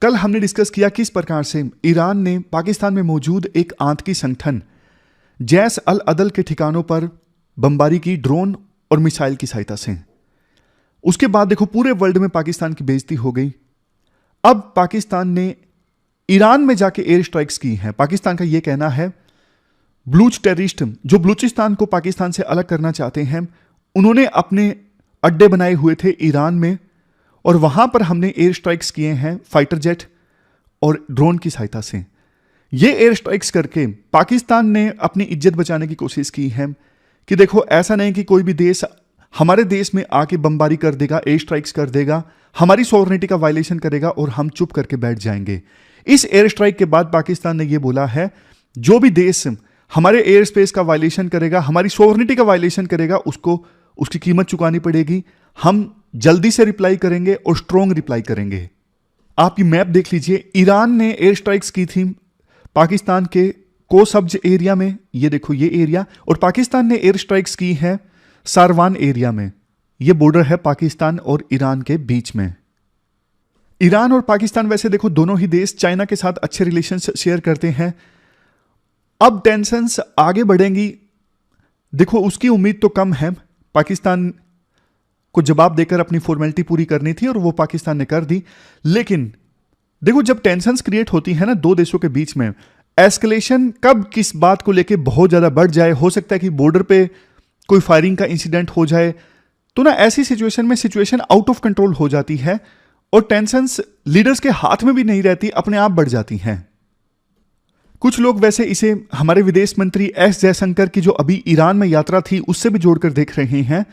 कल हमने डिस्कस किया किस प्रकार से ईरान ने पाकिस्तान में मौजूद एक आतंकी संगठन जैश अल अदल के ठिकानों पर बमबारी की ड्रोन और मिसाइल की सहायता से। उसके बाद देखो पूरे वर्ल्ड में पाकिस्तान की बेइज्जती हो गई। अब पाकिस्तान ने ईरान में जाके एयर स्ट्राइक्स की हैं। पाकिस्तान का यह कहना है बलूच टेररिस्ट जो बलूचिस्तान को पाकिस्तान से अलग करना चाहते हैं, उन्होंने अपने अड्डे बनाए हुए थे ईरान में और वहां पर हमने एयर स्ट्राइक्स किए हैं फाइटर जेट और ड्रोन की सहायता से। ये एयर स्ट्राइक्स करके पाकिस्तान ने अपनी इज्जत बचाने की कोशिश की है कि देखो ऐसा नहीं कि कोई भी देश हमारे देश में आके बमबारी कर देगा, एयर स्ट्राइक्स कर देगा, हमारी सॉवरेनिटी का वायलेशन करेगा और हम चुप करके बैठ जाएंगे। इस एयर स्ट्राइक के बाद पाकिस्तान ने यह बोला है जो भी देश हमारे एयर स्पेस का वायलेशन करेगा, हमारी सॉवरेनिटी का वायलेशन करेगा, उसको उसकी कीमत चुकानी पड़ेगी। हम जल्दी से रिप्लाई करेंगे और स्ट्रॉन्ग रिप्लाई करेंगे। आप ये मैप देख लीजिए, ईरान ने एयर स्ट्राइक्स की थी पाकिस्तान के कोसब्ज एरिया में, ये देखो ये एरिया, और पाकिस्तान ने एयर स्ट्राइक्स की है सारवान एरिया में। ये बॉर्डर है पाकिस्तान और ईरान के बीच में। ईरान और पाकिस्तान वैसे देखो दोनों ही देश चाइना के साथ अच्छे रिलेशंस शेयर करते हैं। अब टेंशंस आगे बढ़ेंगी, देखो उसकी उम्मीद तो कम है। पाकिस्तान को जवाब देकर अपनी फॉर्मेलिटी पूरी करनी थी और वो पाकिस्तान ने कर दी। लेकिन देखो जब टेंशंस क्रिएट होती है ना दो देशों के बीच में, एस्केलेशन कब किस बात को लेके बहुत ज्यादा बढ़ जाए, हो सकता है कि बॉर्डर पे कोई फायरिंग का इंसिडेंट हो जाए, तो ना ऐसी सिचुएशन में सिचुएशन आउट ऑफ कंट्रोल हो जाती है और टेंशंस लीडर्स के हाथ में भी नहीं रहती, अपने आप बढ़ जाती हैं। कुछ लोग वैसे इसे हमारे विदेश मंत्री एस जयशंकर की जो अभी ईरान में यात्रा थी उससे भी जोड़कर देख रहे हैं।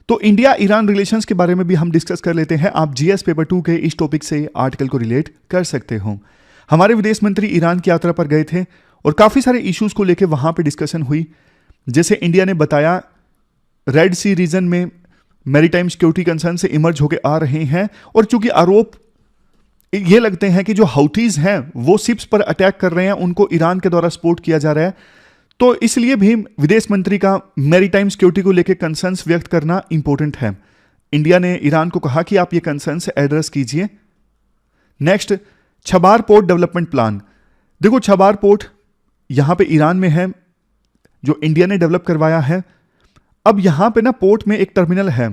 तो इंडिया ईरान रिलेशंस के बारे में भी हम डिस्कस कर लेते हैं। आप जीएस पेपर 2 के इस टॉपिक से आर्टिकल को रिलेट कर सकते हो। हमारे विदेश मंत्री ईरान की यात्रा पर गए थे और काफी सारे इश्यूज को लेकर वहां पे डिस्कशन हुई। जैसे इंडिया ने बताया रेड सी रीजन में मैरीटाइम सिक्योरिटी कंसर्न से इमर्ज होकर आ रहे हैं और चूंकि आरोप ये लगते हैं कि जो हाउथीज हैं वो शिप्स पर अटैक कर रहे हैं, उनको ईरान के द्वारा सपोर्ट किया जा रहा है, तो इसलिए भी विदेश मंत्री का मैरीटाइम सिक्योरिटी को लेकर कंसर्न्स व्यक्त करना इंपॉर्टेंट है। इंडिया ने ईरान को कहा कि आप ये कंसर्न्स एड्रेस कीजिए। Next, Chabahar port development plan. देखो छबार पोर्ट यहां पे ईरान में है जो इंडिया ने डेवलप करवाया है। अब यहां पे ना पोर्ट में एक टर्मिनल है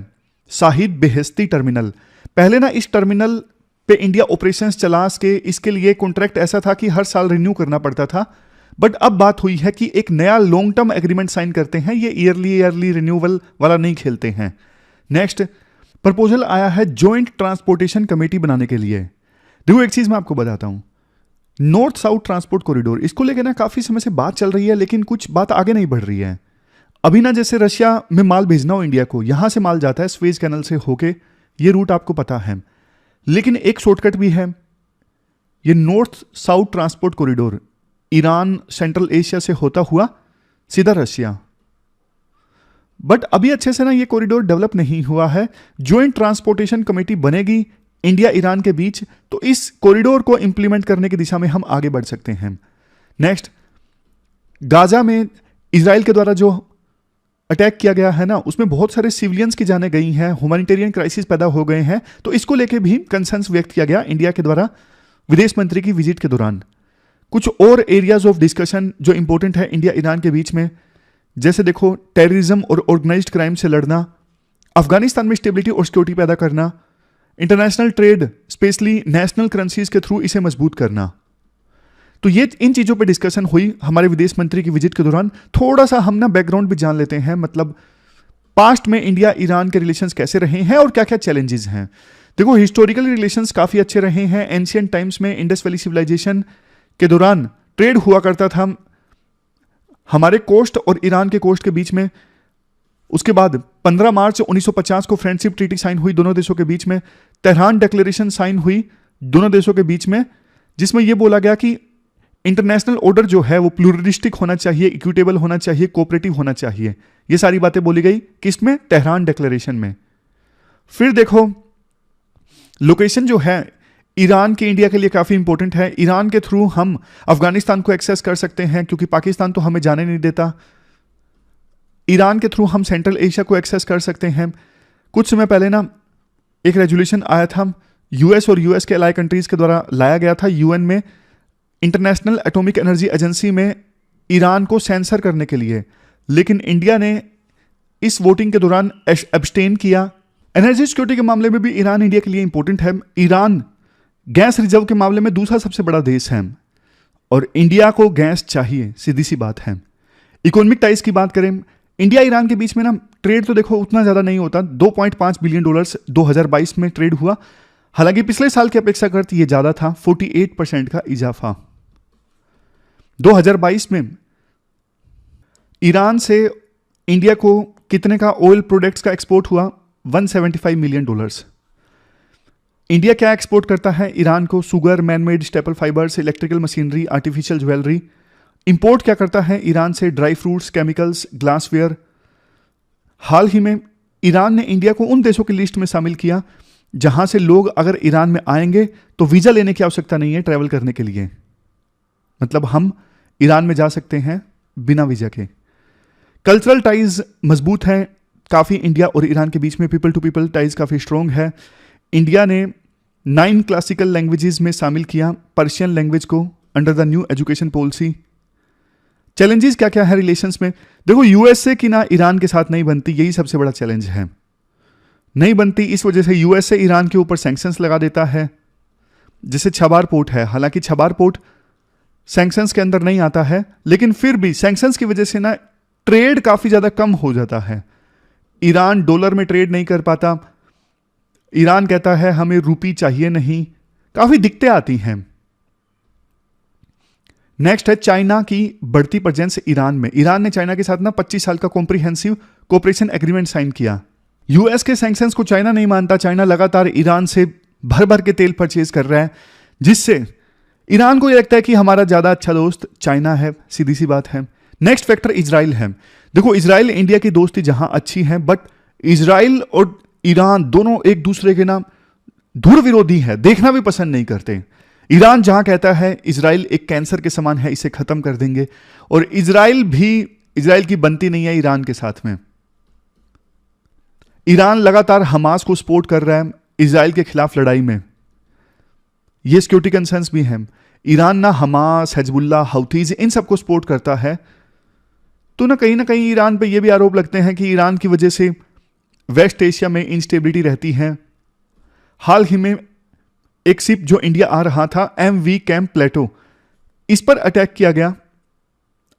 शाहिद बेहेस्ती टर्मिनल। पहले ना इस टर्मिनल पे इंडिया ऑपरेशंस चला के इसके लिए कॉन्ट्रैक्ट ऐसा था कि हर साल रिन्यू करना पड़ता था, बट अब बात हुई है कि एक नया लॉन्ग टर्म एग्रीमेंट साइन करते हैं, ये ईयरली रिन्यूअल वाला नहीं खेलते हैं। नेक्स्ट प्रपोजल आया है जॉइंट ट्रांसपोर्टेशन कमेटी बनाने के लिए। देखो एक चीज मैं आपको बताता हूं, नॉर्थ साउथ ट्रांसपोर्ट कॉरिडोर, इसको लेकर ना काफी समय से बात चल रही है लेकिन कुछ बात आगे नहीं बढ़ रही है। अभी ना जैसे रशिया में माल भेजना हो इंडिया को, यहां से माल जाता है स्वेज कैनल से होके, ये रूट आपको पता है, लेकिन एक शॉर्टकट भी है, ये north south transport corridor Iran central Asia से होता हुआ सीधा रशिया। बट अभी अच्छे से ना ये कॉरिडोर डेवलप नहीं हुआ है। ज्वाइंट ट्रांसपोर्टेशन कमेटी बनेगी इंडिया ईरान के बीच, तो इस कॉरिडोर को इंप्लीमेंट करने की दिशा में हम आगे बढ़ सकते हैं। नेक्स्ट, गाजा में इजराइल के द्वारा जो अटैक किया गया है ना, उसमें बहुत सारे सिविलियंस की जानें गई हैं, ह्यूमैनिटेरियन क्राइसिस पैदा हो गए हैं, तो इसको लेके भी कंसर्न्स व्यक्त किया गया इंडिया के द्वारा विदेश मंत्री की विजिट के दौरान। कुछ और एरियाज ऑफ डिस्कशन जो इंपॉर्टेंट है इंडिया ईरान के बीच में, जैसे देखो टेररिज्म और ऑर्गेनाइज्ड क्राइम से लड़ना, अफगानिस्तान में स्टेबिलिटी और सिक्योरिटी पैदा करना, international trade specially national currencies के थ्रू इसे मजबूत करना। तो ये इन चीजों पे डिस्कशन हुई हमारे विदेश मंत्री की विजिट के दौरान। थोड़ा सा हम ना बैकग्राउंड भी जान लेते हैं, मतलब पास्ट में इंडिया ईरान के रिलेशंस कैसे रहे हैं और क्या क्या चैलेंजेस हैं। देखो हिस्टोरिकल रिलेशंस काफी अच्छे रहे हैं। एंशियंट टाइम्स में इंडस वैली सिविलाइजेशन के दौरान ट्रेड हुआ करता था हमारे कोस्ट और ईरान के कोस्ट के बीच में। उसके बाद 15 मार्च 1950 को फ्रेंडशिप ट्रीटी साइन हुई दोनों देशों के बीच में। तेहरान डिक्लेरेशन साइन हुई दोनों देशों के बीच में, जिसमें यह बोला गया कि इंटरनेशनल ऑर्डर जो है वो प्लूरलिस्टिक होना चाहिए, इक्विटेबल होना चाहिए, कोऑपरेटिव होना चाहिए। ये सारी बातें बोली गई किसमें? तेहरान डिक्लेरेशन में। फिर देखो लोकेशन जो है ईरान की इंडिया के लिए काफी इंपॉर्टेंट है। ईरान के थ्रू हम अफगानिस्तान को एक्सेस कर सकते हैं क्योंकि पाकिस्तान तो हमें जाने नहीं देता। ईरान के थ्रू हम सेंट्रल एशिया को एक्सेस कर सकते हैं। कुछ समय पहले ना एक रेजोल्यूशन आया था यूएस और यूएस के अलाई कंट्रीज के द्वारा लाया गया था यूएन में, इंटरनेशनल एटॉमिक एनर्जी एजेंसी में, ईरान को सेंसर करने के लिए। लेकिन इंडिया ने इस वोटिंग के दौरान एब्सटेन किया। एनर्जी सिक्योरिटी के मामले में भी ईरान इंडिया के लिए इंपॉर्टेंट है। ईरान गैस रिजर्व के मामले में दूसरा सबसे बड़ा देश है और इंडिया को गैस चाहिए, सीधी सी बात है। इकोनॉमिक टाइज की बात करें, इंडिया ईरान के बीच में ना ट्रेड तो देखो उतना ज़्यादा नहीं होता, $2.5 बिलियन 2022 में ट्रेड हुआ। हालांकि पिछले साल की अपेक्षाकृत ये ज़्यादा था, 48% का इजाफा। 2022 में ईरान से इंडिया को कितने का ऑयल प्रोडक्ट्स का एक्सपोर्ट हुआ? $175 मिलियन। इंडिया क्या एक्सपोर्ट करता है ईरान को? Sugar, manmade staple fibres, electrical machinery, artificial jewellery. Import क्या करता है ईरान से? Dry fruits, chemicals, glassware. हाल ही में ईरान ने इंडिया को उन देशों की लिस्ट में शामिल किया जहां से लोग अगर ईरान में आएंगे तो वीजा लेने की आवश्यकता नहीं है ट्रैवल करने के लिए। मतलब हम ईरान में जा सकते हैं बिना वीजा के। कल्चरल टाइज मजबूत है काफ़ी इंडिया और ईरान के बीच में, पीपल टू पीपल टाइज काफ़ी स्ट्रॉन्ग है। इंडिया ने 9 क्लासिकल लैंग्वेजेस में शामिल किया पर्शियन लैंग्वेज को under the new education policy. Challenges क्या क्या है रिलेशंस में? देखो, यूएसए की ना ईरान के साथ नहीं बनती, यही सबसे बड़ा चैलेंज है। नहीं बनती, इस वजह से यूएसए ईरान के ऊपर सैंक्शंस लगा देता है। जैसे छबार पोर्ट है, हालांकि छबार पोर्ट सैंक्शंस के अंदर नहीं आता है, लेकिन फिर भी सैंक्शंस की वजह से ना ट्रेड काफी ज्यादा कम हो जाता है। ईरान डॉलर में ट्रेड नहीं कर पाता, ईरान कहता है हमें रूपी चाहिए नहीं, काफी दिक्कतें आती हैं। नेक्स्ट है चाइना की बढ़ती प्रेजेंस ईरान में। ईरान ने चाइना के साथ ना 25 साल का कॉम्प्रिहेंसिव कोऑपरेशन एग्रीमेंट साइन किया। यूएस के सैंक्शंस को चाइना नहीं मानता। चाइना लगातार ईरान से भर भर के तेल परचेज कर रहा है, जिससे ईरान को यह लगता है कि हमारा ज्यादा अच्छा दोस्त चाइना है, सीधी सी बात है। नेक्स्ट फैक्टर इजराइल है। देखो, इजराइल इंडिया की दोस्ती जहां अच्छी है, बट इजराइल और ईरान दोनों एक दूसरे के नाम धुर विरोधी है, देखना भी पसंद नहीं करते। ईरान जहां कहता है इजराइल एक कैंसर के समान है, इसे खत्म कर देंगे, और इजराइल की बनती नहीं है ईरान के साथ में। ईरान लगातार हमास को सपोर्ट कर रहा है इजराइल के खिलाफ लड़ाई में, ये सिक्योरिटी कंसर्न्स भी हैं। ईरान ना हमास, हिजबुल्ला, हौथीज इन सबको सपोर्ट करता है, तो ना कहीं ईरान पे ये भी आरोप लगते हैं कि ईरान की वजह से वेस्ट एशिया में इंस्टेबिलिटी रहती है। हाल ही में एक शिप जो इंडिया आ रहा था, MV कैंप प्लेटो, इस पर अटैक किया गया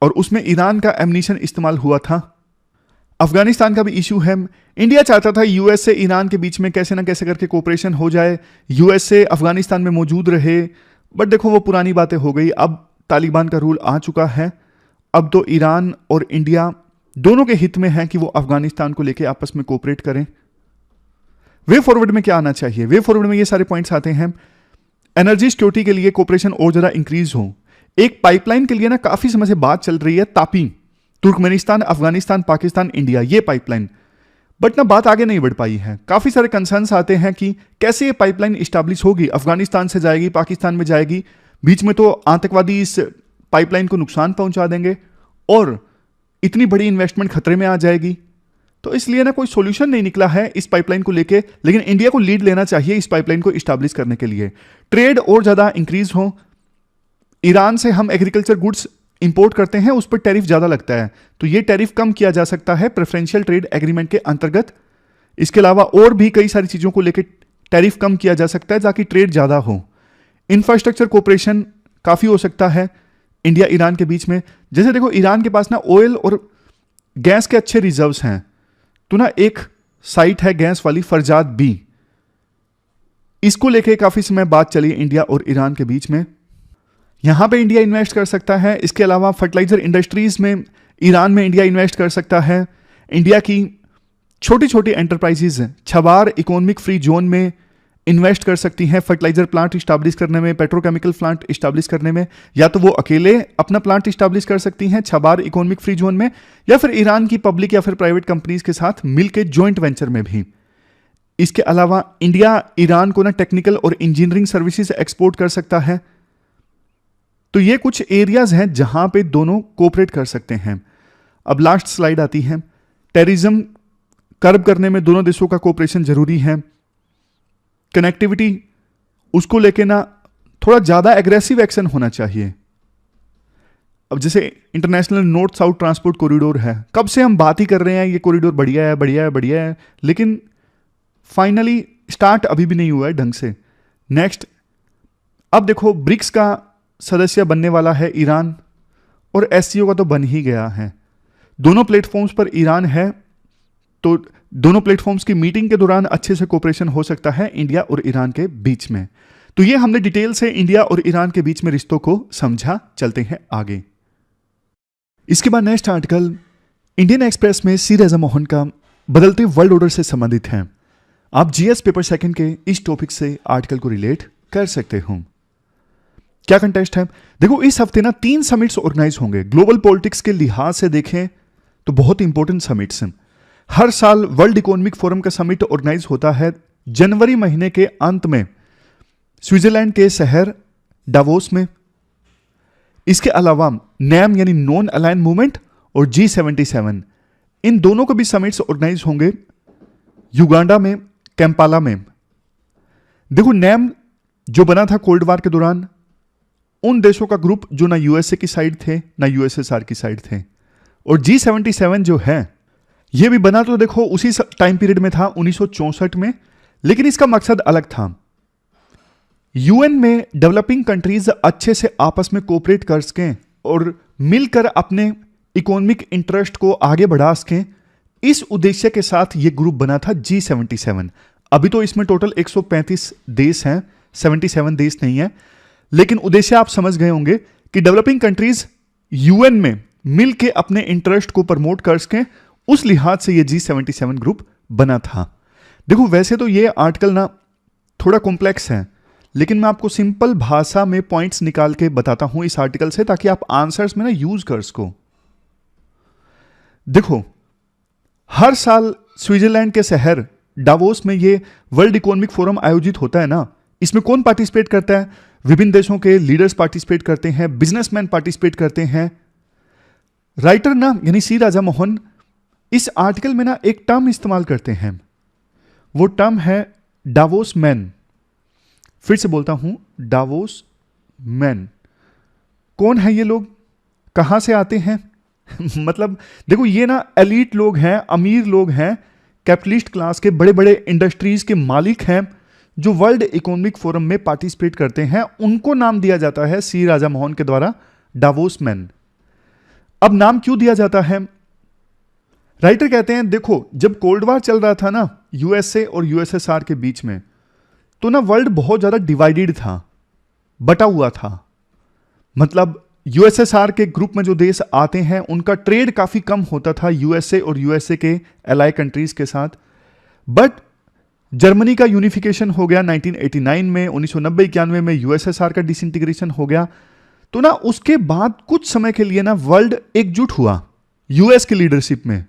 और उसमें ईरान का एमनीशन इस्तेमाल हुआ था। अफगानिस्तान का भी इशू है। इंडिया चाहता था यूएस से ईरान के बीच में कैसे ना कैसे करके कोऑपरेशन हो जाए, यूएसए अफगानिस्तान में मौजूद रहे, बट देखो वो पुरानी बातें हो गई। अब तालिबान का रूल आ चुका है, अब तो ईरान और इंडिया दोनों के हित में है कि वो अफगानिस्तान को लेकर आपस में कोऑपरेट करें। वे फॉरवर्ड में क्या आना चाहिए? वे फॉरवर्ड में ये सारे पॉइंट्स आते हैं। एनर्जी सिक्योरिटी के लिए कोऑपरेशन और ज्यादा इंक्रीज हो। एक पाइपलाइन के लिए ना काफी समय से बात चल रही है, तापी, तुर्कमेनिस्तान, अफगानिस्तान, पाकिस्तान, इंडिया, ये पाइपलाइन, बट ना बात आगे नहीं बढ़ पाई है। काफी सारे कंसर्न्स आते हैं कि कैसे ये पाइपलाइन इस्टेब्लिश होगी, अफगानिस्तान से जाएगी, पाकिस्तान में जाएगी, बीच में तो आतंकवादी इस पाइपलाइन को नुकसान पहुंचा देंगे और इतनी बड़ी इन्वेस्टमेंट खतरे में आ जाएगी। तो इसलिए ना कोई सॉल्यूशन नहीं निकला है इस पाइपलाइन को लेके, लेकिन इंडिया को लीड लेना चाहिए इस पाइपलाइन को इस्टेब्लिश करने के लिए। ट्रेड और ज्यादा इंक्रीज हो। ईरान से हम एग्रीकल्चर गुड्स इंपोर्ट करते हैं, उस पर टैरिफ ज्यादा लगता है, तो ये टैरिफ कम किया जा सकता है प्रेफरेंशियल ट्रेड एग्रीमेंट के अंतर्गत। इसके अलावा और भी कई सारी चीजों को लेकर टैरिफ कम किया जा सकता है ताकि ट्रेड ज्यादा हो। इंफ्रास्ट्रक्चर कोऑपरेशन काफी हो सकता है इंडिया ईरान के बीच में। जैसे देखो, ईरान के पास ना ऑयल और गैस के अच्छे रिजर्व्स हैं, तो ना एक साइट है गैस वाली फरजाद बी, इसको लेके काफी समय बात चली इंडिया और ईरान के बीच में। यहां पे इंडिया इन्वेस्ट कर सकता है। इसके अलावा फर्टिलाइजर इंडस्ट्रीज में ईरान में इंडिया इन्वेस्ट कर सकता है। इंडिया की छोटी छोटी एंटरप्राइजेज छबार इकोनॉमिक फ्री जोन में इन्वेस्ट कर सकती हैं, फर्टिलाइजर प्लांट इस्टेब्लिश करने में, पेट्रोकेमिकल प्लांट इस्टेब्लिश करने में, या तो वो अकेले अपना प्लांट इस्टेब्लिश कर सकती हैं छबार इकोनॉमिक फ्री जोन में, या फिर ईरान की पब्लिक या फिर प्राइवेट कंपनीज के साथ मिलकर जॉइंट वेंचर में भी। इसके अलावा इंडिया ईरान को ना टेक्निकल और इंजीनियरिंग सर्विसेज एक्सपोर्ट कर सकता है। तो ये कुछ एरियाज हैं जहां पे दोनों कोऑपरेट कर सकते हैं। अब लास्ट स्लाइड आती है। टेररिज्म कर्ब करने में दोनों देशों का कोऑपरेशन जरूरी है। कनेक्टिविटी उसको लेके ना थोड़ा ज्यादा एग्रेसिव एक्शन होना चाहिए। अब जैसे international north south transport corridor है, कब से हम बात ही कर रहे हैं ये कॉरिडोर बढ़िया है बढ़िया है बढ़िया है, लेकिन फाइनली स्टार्ट अभी भी नहीं हुआ है ढंग से। नेक्स्ट, अब देखो ब्रिक्स का सदस्य बनने वाला है ईरान, और एससीओ का तो बन ही गया है। दोनों प्लेटफॉर्म्स पर ईरान है, तो दोनों प्लेटफॉर्म्स की मीटिंग के दौरान अच्छे से कोऑपरेशन हो सकता है इंडिया और ईरान के बीच में। तो ये हमने डिटेल से इंडिया और ईरान के बीच में रिश्तों को समझा। चलते हैं आगे। इसके बाद नेक्स्ट आर्टिकल इंडियन एक्सप्रेस में सी राजा मोहन का बदलते वर्ल्ड ऑर्डर से संबंधित है। आप जीएस पेपर सेकंड के इस टॉपिक से आर्टिकल को रिलेट कर सकते हो। क्या कंटेस्ट है? देखो, इस हफ्ते ना 3 समिट्स ऑर्गेनाइज होंगे। ग्लोबल पॉलिटिक्स के लिहाज से देखें तो बहुत इंपॉर्टेंट समिट्स हैं। हर साल वर्ल्ड इकोनॉमिक फोरम का समिट ऑर्गेनाइज होता है जनवरी महीने के अंत में स्विट्जरलैंड के शहर डावोस में। इसके अलावा नैम यानी नॉन अलाइन मूवमेंट और G77, इन दोनों के भी समिट्स ऑर्गेनाइज होंगे युगांडा में, कैंपाला में। देखो, नैम जो बना था कोल्ड वार के दौरान, उन देशों का ग्रुप जो ना यूएसए की साइड थे ना यूएसएसआर की साइड थे, और G77 जो है ये भी बना तो देखो उसी टाइम पीरियड में था 1964 में, लेकिन इसका मकसद अलग था। यूएन में डेवलपिंग कंट्रीज अच्छे से आपस में कोऑपरेट कर सकें और मिलकर अपने इकोनॉमिक इंटरेस्ट को आगे बढ़ा सकें, इस उद्देश्य के साथ यह ग्रुप बना था G77। अभी तो इसमें टोटल 135 देश हैं, 77 देश नहीं है, लेकिन उद्देश्य आप समझ गए होंगे कि डेवलपिंग कंट्रीज यूएन में मिलकर अपने इंटरेस्ट को प्रमोट कर सकें। उस लिहाज से यह G77 ग्रुप बना था। देखो, वैसे तो यह आर्टिकल ना थोड़ा कॉम्प्लेक्स है, लेकिन मैं आपको सिंपल भाषा में पॉइंट्स निकाल के बताता हूं इस आर्टिकल से, ताकि आप आंसर्स में ना यूज कर सको। देखो, हर साल स्विट्जरलैंड के शहर डावोस में ये वर्ल्ड इकोनॉमिक फोरम आयोजित होता है ना। इसमें कौन पार्टिसिपेट करता है? विभिन्न देशों के लीडर्स पार्टिसिपेट करते हैं, बिजनेसमैन पार्टिसिपेट करते हैं। राइटर ना यानी सी राजा मोहन इस आर्टिकल में ना एक टर्म इस्तेमाल करते हैं, वो टर्म है डावोस मैन। फिर से बोलता हूं, डावोस मैन। कौन है ये लोग, कहां से आते हैं? मतलब देखो, ये ना एलीट लोग हैं, अमीर लोग हैं, कैपिटलिस्ट क्लास के, बड़े बड़े इंडस्ट्रीज के मालिक हैं, जो वर्ल्ड इकोनॉमिक फोरम में पार्टिसिपेट करते हैं। उनको नाम दिया जाता है सी राजा मोहन के द्वारा डावोस मैन। अब नाम क्यों दिया जाता है? राइटर कहते हैं, देखो, जब कोल्ड वार चल रहा था ना यूएसए और यूएसएसआर के बीच में, तो ना वर्ल्ड बहुत ज्यादा डिवाइडेड था, बटा हुआ था। मतलब यूएसएसआर के ग्रुप में जो देश आते हैं उनका ट्रेड काफी कम होता था यूएसए और यूएसए के एलाई कंट्रीज के साथ। बट जर्मनी का यूनिफिकेशन हो गया 1989 में, 1990-91 में यूएसएसआर का डिसइंटीग्रेशन हो गया। तो ना उसके बाद कुछ समय के लिए ना वर्ल्ड एकजुट हुआ यूएस की लीडरशिप में,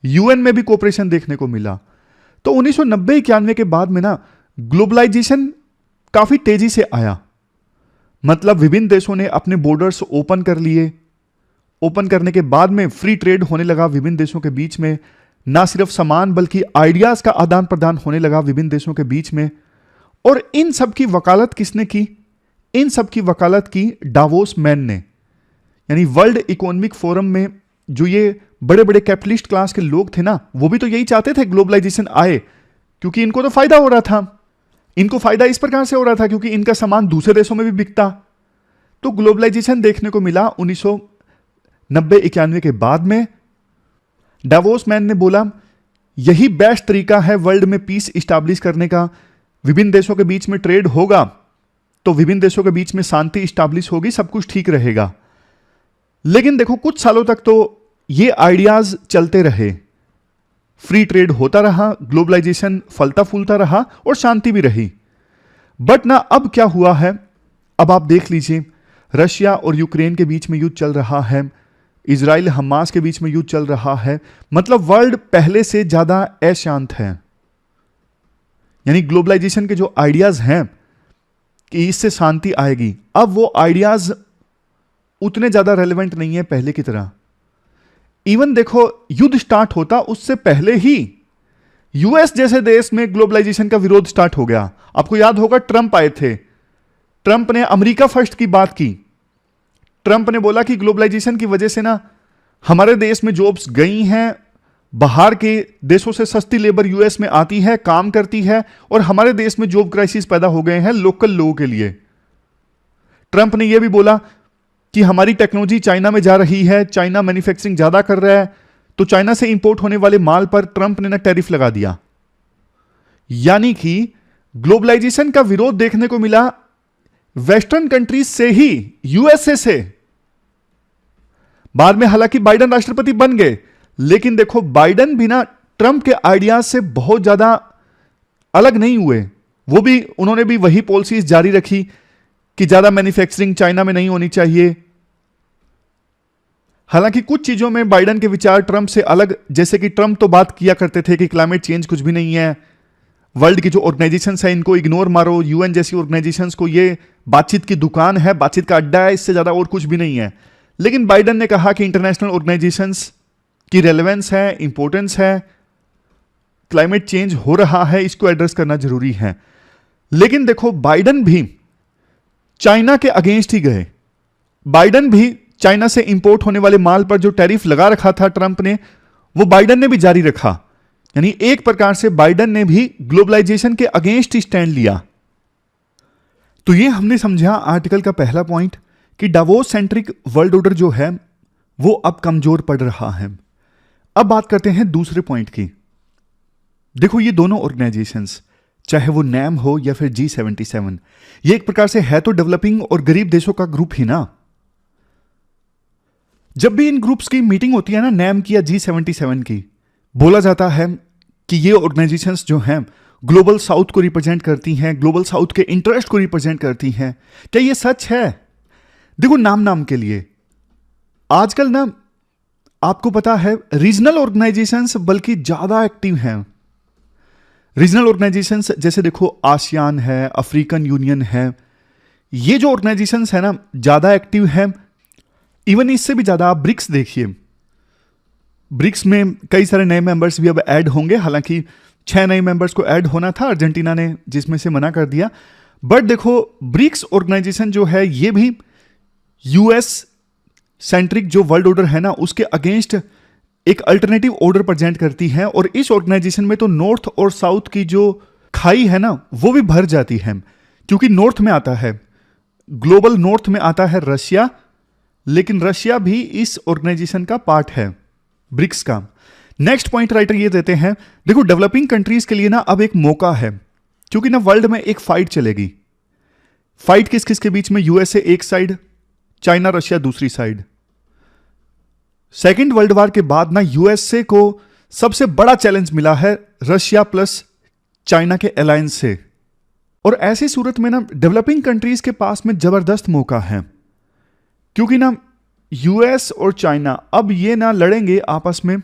यूएन में भी कोऑपरेशन देखने को मिला। तो 1990-91 के बाद में ना ग्लोबलाइजेशन काफी तेजी से आया। मतलब विभिन्न देशों ने अपने बॉर्डर्स ओपन कर लिए। ओपन करने के बाद में फ्री ट्रेड होने लगा विभिन्न देशों के बीच में। ना सिर्फ सामान बल्कि आइडियाज का आदान प्रदान होने लगा विभिन्न देशों के बीच में। और इन सब की वकालत किसने की? इन सब की वकालत की डावोस मैन ने। यानी वर्ल्ड इकोनॉमिक फोरम में जो ये बड़े बड़े कैपिटलिस्ट क्लास के लोग थे ना, वो भी तो यही चाहते थे ग्लोबलाइजेशन आए, क्योंकि इनको तो फायदा हो रहा था। इनको फायदा इस प्रकार से हो रहा था क्योंकि इनका सामान दूसरे देशों में भी बिकता। तो ग्लोबलाइजेशन देखने को मिला 1990-91 के बाद में। डावोस मैन ने बोला, यही बेस्ट तरीका है वर्ल्ड में पीस इस्टेब्लिश करने का। विभिन्न देशों के बीच में ट्रेड होगा तो विभिन्न देशों के बीच में शांति इस्टेब्लिश होगी, सब कुछ ठीक रहेगा। लेकिन देखो, कुछ सालों तक तो ये आइडियाज चलते रहे, फ्री ट्रेड होता रहा, ग्लोबलाइजेशन फलता फूलता रहा और शांति भी रही। बट ना अब क्या हुआ है, अब आप देख लीजिए, रशिया और यूक्रेन के बीच में युद्ध चल रहा है, इजराइल हमास के बीच में युद्ध चल रहा है। मतलब वर्ल्ड पहले से ज्यादा अशांत है। यानी ग्लोबलाइजेशन के जो आइडियाज हैं कि इससे शांति आएगी, अब वो आइडियाज उतने ज्यादा रेलेवेंट नहीं है पहले की तरह। इवन देखो, युद्ध स्टार्ट होता उससे पहले ही यूएस जैसे देश में ग्लोबलाइजेशन का विरोध स्टार्ट हो गया। आपको याद होगा ट्रंप आए थे, ट्रंप ने अमेरिका फर्स्ट की बात की। ट्रंप ने बोला कि ग्लोबलाइजेशन की वजह से ना हमारे देश में जॉब्स गई हैं, बाहर के देशों से सस्ती लेबर यूएस में आती है, काम करती है, और हमारे देश में जॉब क्राइसिस पैदा हो गए हैं लोकल लोगों के लिए। ट्रंप ने यह भी बोला कि हमारी टेक्नोलॉजी चाइना में जा रही है, चाइना मैन्युफैक्चरिंग ज्यादा कर रहा है, तो चाइना से इंपोर्ट होने वाले माल पर ट्रंप ने ना टैरिफ लगा दिया। यानी कि ग्लोबलाइजेशन का विरोध देखने को मिला वेस्टर्न कंट्रीज से ही, यूएसए से। बाद में हालांकि बाइडेन राष्ट्रपति बन गए, लेकिन देखो बाइडेन भी ना ट्रंप के आइडियाज से बहुत ज्यादा अलग नहीं हुए। उन्होंने भी वही पॉलिसीज जारी रखी कि ज्यादा मैन्युफैक्चरिंग चाइना में नहीं होनी चाहिए। हालांकि कुछ चीजों में बाइडेन के विचार ट्रंप से अलग, जैसे कि ट्रंप तो बात किया करते थे कि क्लाइमेट चेंज कुछ भी नहीं है, वर्ल्ड की जो ऑर्गेनाइजेशंस है इनको इग्नोर मारो, यूएन जैसी ऑर्गेनाइजेशंस को ये बातचीत की दुकान है, बातचीत का अड्डा है, इससे ज्यादा और कुछ भी नहीं है। लेकिन बाइडेन ने कहा कि इंटरनेशनल ऑर्गेनाइजेशंस की रेलेवेंस है, इंपॉर्टेंस है, क्लाइमेट चेंज हो रहा है, इसको एड्रेस करना जरूरी है। लेकिन देखो बाइडेन भी चाइना के अगेंस्ट ही गए। बाइडेन भी चाइना से इंपोर्ट होने वाले माल पर जो टैरिफ लगा रखा था ट्रंप ने, वो बाइडेन ने भी जारी रखा। यानी एक प्रकार से बाइडेन ने भी ग्लोबलाइजेशन के अगेंस्ट ही स्टैंड लिया। तो ये हमने समझा आर्टिकल का पहला पॉइंट कि डावोस सेंट्रिक वर्ल्ड ऑर्डर जो है वो अब कमजोर पड़ रहा है। अब बात करते हैं दूसरे पॉइंट की। देखो ये दोनों ऑर्गेनाइजेशंस, चाहे वो नैम हो या फिर G77, ये एक प्रकार से है तो डेवलपिंग और गरीब देशों का ग्रुप ही ना। जब भी इन ग्रुप्स की मीटिंग होती है ना, नैम की या G77 की, बोला जाता है कि ये ऑर्गेनाइजेशंस जो हैं ग्लोबल साउथ को रिप्रेजेंट करती हैं, ग्लोबल साउथ के इंटरेस्ट को रिप्रेजेंट करती हैं। क्या ये सच है? देखो नाम नाम के लिए आजकल ना आपको पता है रीजनल ऑर्गेनाइजेशंस बल्कि ज्यादा एक्टिव हैं। रीजनल ऑर्गेनाइजेशंस जैसे देखो आसियान है, अफ्रीकन यूनियन है, ये जो ऑर्गेनाइजेशंस है ना ज्यादा एक्टिव है। इवन इससे भी ज्यादा आप ब्रिक्स देखिए, ब्रिक्स में कई सारे नए मेंबर्स भी अब ऐड होंगे। हालांकि 6 नए मेंबर्स को ऐड होना था, अर्जेंटीना ने जिसमें से मना कर दिया। बट देखो ब्रिक्स ऑर्गेनाइजेशन जो है ये भी यूएस सेंट्रिक जो वर्ल्ड ऑर्डर है ना उसके अगेंस्ट एक अल्टरनेटिव ऑर्डर प्रेजेंट करती है। और इस ऑर्गेनाइजेशन में तो नॉर्थ और साउथ की जो खाई है ना वो भी भर जाती है, क्योंकि नॉर्थ में आता है, ग्लोबल नॉर्थ में आता है रशिया, लेकिन रशिया भी इस ऑर्गेनाइजेशन का पार्ट है, ब्रिक्स का। नेक्स्ट पॉइंट राइटर ये देते हैं, देखो डेवलपिंग कंट्रीज के लिए ना अब एक मौका है, क्योंकि ना वर्ल्ड में एक फाइट चलेगी। फाइट किस किस के बीच में? यूएसए एक साइड, चाइना रशिया दूसरी साइड। सेकेंड वर्ल्ड वॉर के बाद ना यूएसए को सबसे बड़ा चैलेंज मिला है रशिया प्लस चाइना के अलायंस से। और ऐसी सूरत में ना डेवलपिंग कंट्रीज के पास में जबरदस्त मौका है, क्योंकि ना यूएस और चाइना अब ये ना लड़ेंगे आपस में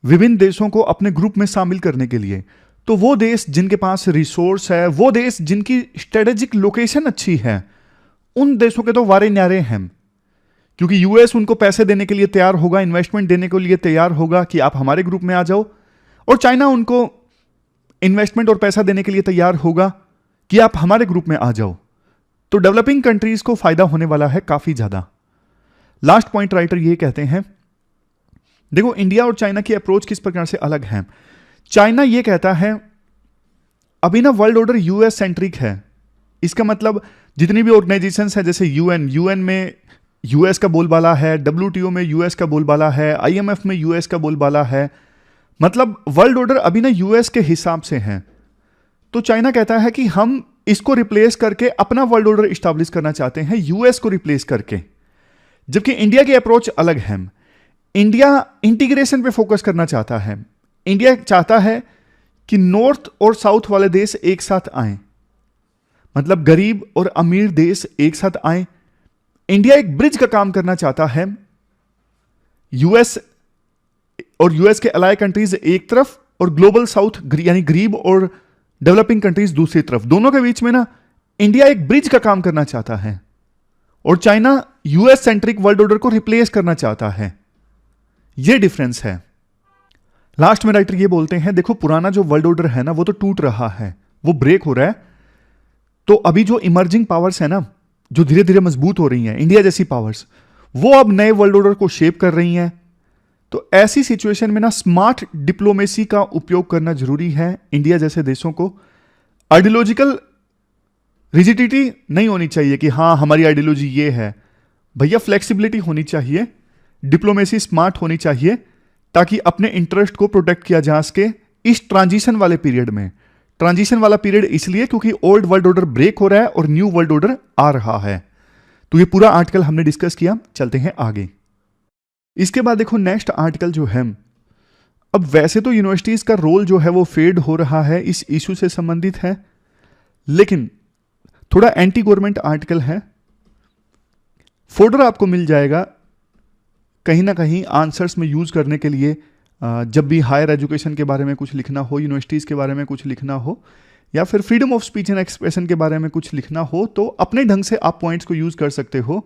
विभिन्न देशों को अपने ग्रुप में शामिल करने के लिए। तो वो देश जिनके पास रिसोर्स है, वो देश जिनकी स्ट्रेटेजिक लोकेशन अच्छी है, उन देशों के तो वारे न्यारे हैं, क्योंकि यूएस उनको पैसे देने के लिए तैयार होगा, इन्वेस्टमेंट देने के लिए तैयार होगा कि आप हमारे ग्रुप में आ जाओ, और चाइना उनको इन्वेस्टमेंट और पैसा देने के लिए तैयार होगा कि आप हमारे ग्रुप में आ जाओ। तो डेवलपिंग कंट्रीज को फायदा होने वाला है काफी ज्यादा। लास्ट पॉइंट राइटर ये कहते हैं, देखो इंडिया और चाइना की अप्रोच किस प्रकार से अलग है। चाइना ये कहता है अभी ना वर्ल्ड ऑर्डर यूएस सेंट्रिक है। इसका मतलब जितनी भी ऑर्गेनाइजेशंस है, जैसे यूएन में यूएस का बोलबाला है, डब्ल्यूटीओ में यूएस का बोलबाला है, आईएमएफ में यूएस का बोलबाला है, मतलब वर्ल्ड ऑर्डर अभी ना यूएस के हिसाब से है। तो चाइना कहता है कि हम इसको रिप्लेस करके अपना वर्ल्ड ऑर्डर स्टैब्लिश करना चाहते हैं, यूएस को रिप्लेस करके। जबकि इंडिया की अप्रोच अलग है। इंडिया इंटीग्रेशन पे फोकस करना चाहता है। इंडिया चाहता है कि नॉर्थ और साउथ वाले देश एक साथ आएं, मतलब गरीब और अमीर देश एक साथ आएं। इंडिया एक ब्रिज का काम करना चाहता है, यूएस और यूएस के अलाय कंट्रीज एक तरफ और ग्लोबल साउथ यानी गरीब और डेवलपिंग कंट्रीज दूसरी तरफ, दोनों के बीच में ना इंडिया एक ब्रिज का काम करना चाहता है। और China US centric world order को रिप्लेस करना चाहता है। यह डिफरेंस है। लास्ट में राइटर ये बोलते हैं, देखो पुराना जो वर्ल्ड ऑर्डर है ना वो तो टूट रहा है, वो ब्रेक हो रहा है, तो अभी जो इमर्जिंग पावर्स है ना, जो धीरे धीरे मजबूत हो रही हैं, इंडिया जैसी पावर्स, वो अब नए वर्ल्ड ऑर्डर को शेप कर रही हैं। तो ऐसी सिचुएशन में ना स्मार्ट डिप्लोमेसी का उपयोग करना जरूरी है। इंडिया जैसे देशों को आइडियोलॉजिकल रिजिडिटी नहीं होनी चाहिए कि हाँ हमारी आइडियोलॉजी ये है, भैया फ्लेक्सिबिलिटी होनी चाहिए, डिप्लोमेसी स्मार्ट होनी चाहिए, ताकि अपने इंटरेस्ट को प्रोटेक्ट किया जा सके इस ट्रांजिशन वाले पीरियड में। ट्रांजिशन वाला पीरियड इसलिए क्योंकि ओल्ड वर्ल्ड ऑर्डर ब्रेक हो रहा है और न्यू वर्ल्ड ऑर्डर आ रहा है। तो ये पूरा आर्टिकल हमने डिस्कस किया, चलते हैं आगे। इसके बाद देखो नेक्स्ट आर्टिकल जो है, अब वैसे तो यूनिवर्सिटीज का रोल जो है वो फेड हो रहा है, इस इशू से संबंधित है, लेकिन थोड़ा एंटी गवर्नमेंट आर्टिकल है। फोल्डर आपको मिल जाएगा कहीं ना कहीं आंसर्स में यूज करने के लिए, जब भी हायर एजुकेशन के बारे में कुछ लिखना हो, यूनिवर्सिटीज के बारे में कुछ लिखना हो, या फिर freedom of speech and expression के बारे में कुछ लिखना हो, तो अपने ढंग से आप पॉइंट्स को यूज कर सकते हो।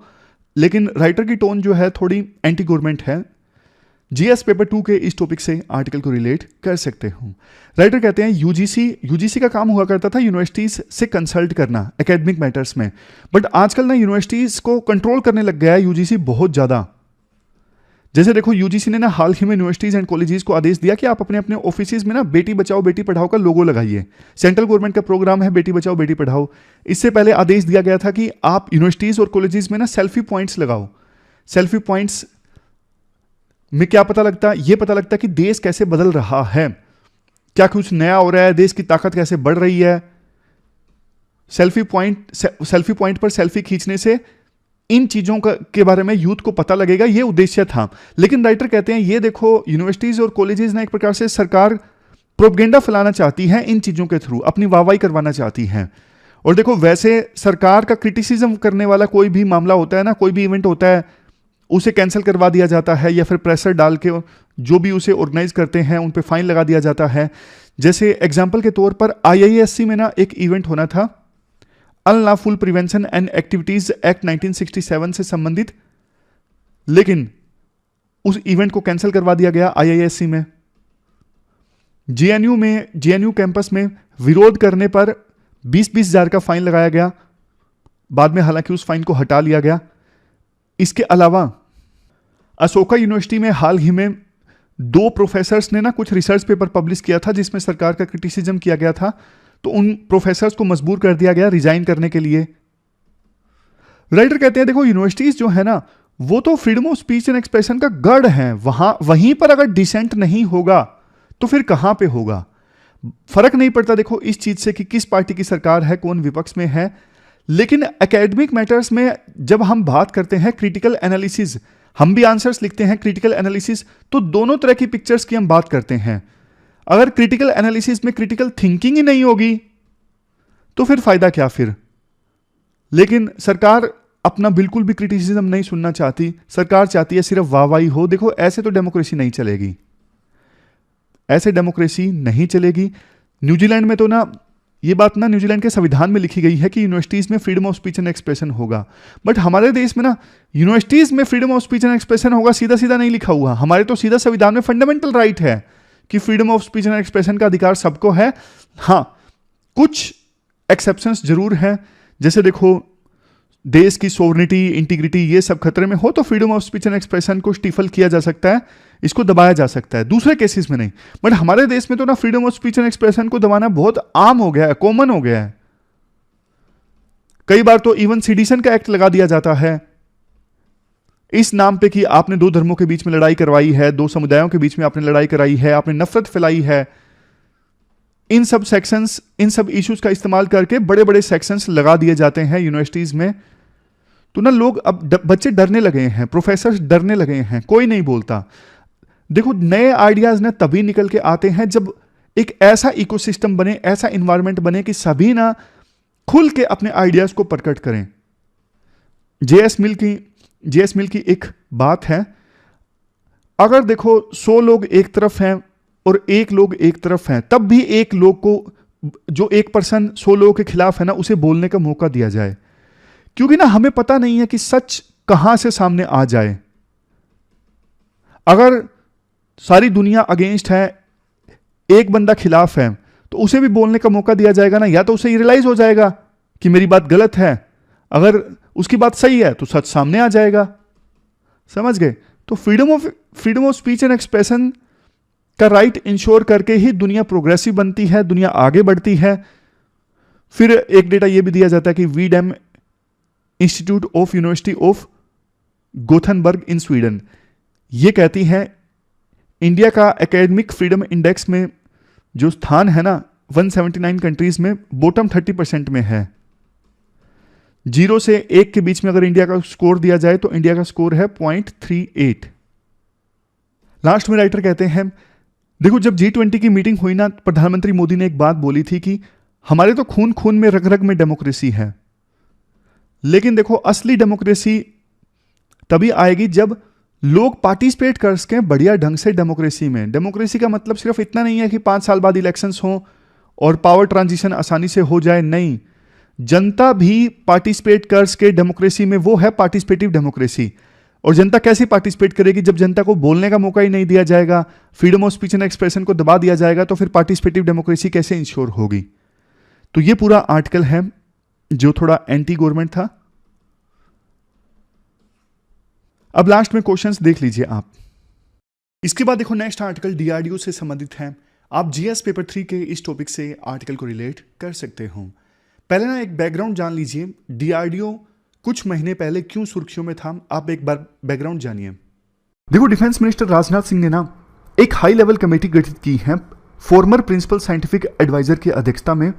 लेकिन राइटर की टोन जो है थोड़ी एंटी गवर्नमेंट है। जीएस पेपर 2 के इस टॉपिक से आर्टिकल को रिलेट कर सकते हो। राइटर कहते हैं यूजीसी का काम हुआ करता था यूनिवर्सिटीज से कंसल्ट करना एकेडमिक मैटर्स में, बट आजकल ना यूनिवर्सिटीज को कंट्रोल करने लग गया है यूजीसी बहुत ज्यादा। जैसे देखो यूजीसी ने ना हाल ही में यूनिवर्सिटीज एंड कॉलेजेस को आदेश दिया कि आप अपने अपने ऑफिसेज में ना बेटी बचाओ बेटी पढ़ाओ का लोगो लगाइए। सेंट्रल गवर्नमेंट का प्रोग्राम है बेटी बचाओ बेटी पढ़ाओ। इससे पहले आदेश दिया गया था कि आप यूनिवर्सिटीज और कॉलेजेस में ना सेल्फी पॉइंट्स लगाओ। सेल्फी पॉइंट्स में क्या पता लगता, ये पता लगता कि देश कैसे बदल रहा है, क्या कुछ नया हो रहा है, देश की ताकत कैसे बढ़ रही है। सेल्फी पॉइंट पर सेल्फी खींचने से इन चीजों के बारे में यूथ को पता लगेगा, ये उद्देश्य था। लेकिन राइटर कहते हैं ये देखो यूनिवर्सिटीज और कॉलेजेस ना एक प्रकार से सरकार प्रोपेगेंडा फैलाना चाहती है, इन चीजों के थ्रू अपनी वाहवाही करवाना चाहती है। और देखो वैसे सरकार का क्रिटिसिज्म करने वाला कोई भी मामला होता है ना, कोई भी इवेंट होता है, उसे कैंसिल करवा दिया जाता है, या फिर प्रेशर डाल के जो भी उसे ऑर्गेनाइज करते हैं उन पे फाइन लगा दिया जाता है। जैसे एग्जाम्पल के तौर पर IISc में ना एक इवेंट होना था, unlawful prevention and activities act 1967 से संबंधित, लेकिन उस इवेंट को कैंसिल करवा दिया गया IISc में। जेएनयू कैंपस में विरोध करने पर 20-20 हजार का फाइन लगाया गया, बाद में हालांकि उस फाइन को हटा लिया गया। इसके अलावा अशोका यूनिवर्सिटी में हाल ही में 2 प्रोफेसर्स ने ना कुछ रिसर्च पेपर पब्लिश किया था जिसमें सरकार का क्रिटिसिज्म किया गया था, तो उन प्रोफेसर्स को मजबूर कर दिया गया रिजाइन करने के लिए। राइटर कहते हैं देखो यूनिवर्सिटीज जो है ना वो तो freedom of speech and expression का गढ़ है, वहीं पर अगर डिसेंट नहीं होगा तो फिर कहां पे होगा। फर्क नहीं पड़ता देखो इस चीज से कि किस पार्टी की सरकार है, कौन विपक्ष में है। लेकिन एकेडमिक मैटर्स में जब हम बात करते हैं क्रिटिकल एनालिसिस, हम भी आंसर्स लिखते हैं क्रिटिकल एनालिसिस, तो दोनों तरह की पिक्चर्स की हम बात करते हैं। अगर क्रिटिकल एनालिसिस में क्रिटिकल थिंकिंग ही नहीं होगी तो फिर फायदा क्या फिर। लेकिन सरकार अपना बिल्कुल भी क्रिटिसिज्म नहीं सुनना चाहती, सरकार चाहती है सिर्फ वाहवाही हो। देखो ऐसे तो डेमोक्रेसी नहीं चलेगी, ऐसे डेमोक्रेसी नहीं चलेगी। न्यूजीलैंड में तो ना ये बात ना न्यूजीलैंड के संविधान में लिखी गई है कि यूनिवर्सिटीज में freedom of speech and expression होगा, बट हमारे देश में ना यूनिवर्सिटीज में freedom of speech and expression होगा सीधा सीधा नहीं लिखा हुआ। हमारे तो सीधा संविधान में फंडामेंटल राइट है कि freedom of speech and expression का अधिकार सबको है। हाँ कुछ एक्सेप्शंस जरूर हैं, जैसे देखो देश की सोवरेनिटी, इंटीग्रिटी ये सब खतरे में हो तो freedom of speech and expression को स्टिफल किया जा सकता है, इसको दबाया जा सकता है, दूसरे केसेस में नहीं। बट हमारे देश में तो ना freedom of speech and expression को दबाना बहुत आम हो गया है, कॉमन हो गया है। कई बार तो इवन सेडिशन का एक्ट लगा दिया जाता है इस नाम पे कि आपने 2 धर्मों के बीच में लड़ाई करवाई है, 2 समुदायों के बीच में आपने लड़ाई कराई है, आपने नफरत फैलाई है। इन सब सेक्शंस, इन सब इश्यूज का इस्तेमाल करके बड़े बड़े सेक्शंस लगा दिए जाते हैं यूनिवर्सिटीज में। तो ना लोग अब बच्चे डरने लगे हैं, प्रोफेसर डरने लगे हैं, कोई नहीं बोलता। देखो नए आइडियाज ना तभी निकल के आते हैं जब एक ऐसा इकोसिस्टम बने, ऐसा इन्वायरमेंट बने कि सभी ना खुल के अपने आइडियाज को प्रकट करें। जेएस मिल की एक बात है, अगर देखो 100 लोग एक तरफ हैं और 1 लोग एक तरफ हैं, तब भी 1 लोग को, जो 1% 100 लोगों के खिलाफ है ना, उसे बोलने का मौका दिया जाए। क्योंकि ना हमें पता नहीं है कि सच कहां से सामने आ जाए। अगर सारी दुनिया अगेंस्ट है, एक बंदा खिलाफ है तो उसे भी बोलने का मौका दिया जाएगा ना, या तो उसे रियलाइज हो जाएगा कि मेरी बात गलत है, अगर उसकी बात सही है तो सच सामने आ जाएगा। समझ गए? तो freedom of speech and expression का राइट इंश्योर करके ही दुनिया प्रोग्रेसिव बनती है, दुनिया आगे बढ़ती है। फिर एक डेटा यह भी दिया जाता है कि V Dem institute of university of Gothenburg in Sweden ये कहती है इंडिया का एकेडमिक फ्रीडम इंडेक्स में जो स्थान है ना 179 कंट्रीज में बॉटम 30% में है। 0 से 1 के बीच में अगर इंडिया का स्कोर दिया जाए तो इंडिया का स्कोर है 0.38। लास्ट में राइटर कहते हैं देखो जब G20 की मीटिंग हुई ना, प्रधानमंत्री मोदी ने एक बात बोली थी कि हमारे तो खून खून में रग रग में डेमोक्रेसी है, लेकिन देखो असली डेमोक्रेसी तभी आएगी जब लोग पार्टिसिपेट कर सकें बढ़िया ढंग से डेमोक्रेसी में। डेमोक्रेसी का मतलब सिर्फ इतना नहीं है कि 5 साल बाद इलेक्शंस हों और पावर ट्रांजिशन आसानी से हो जाए, नहीं, जनता भी पार्टिसिपेट कर सके डेमोक्रेसी में, वो है पार्टिसिपेटिव डेमोक्रेसी। और जनता कैसे पार्टिसिपेट करेगी? जब जनता को बोलने का मौका ही नहीं दिया जाएगा, freedom of speech and expression को दबा दिया जाएगा, तो फिर पार्टिसिपेटिव डेमोक्रेसी कैसे इंश्योर होगी? तो ये पूरा आर्टिकल है जो थोड़ा एंटी गवर्नमेंट था। अब लास्ट में क्वेश्चंस देख लीजिए आप। इसके बाद देखो नेक्स्ट आर्टिकल डीआरडीओ से संबंधित है। आप जीएस पेपर 3 के इस टॉपिक से आर्टिकल को रिलेट कर सकते हो। पहले ना एक बैकग्राउंड जान लीजिए, डीआरडीओ कुछ महीने पहले क्यों सुर्खियों में था, आप एक बार बैकग्राउंड जानिए। देखो डिफेंस मिनिस्टर राजनाथ सिंह ने ना एक हाई लेवल कमेटी गठित की है फॉर्मर प्रिंसिपल साइंटिफिक एडवाइजर की अध्यक्षता में।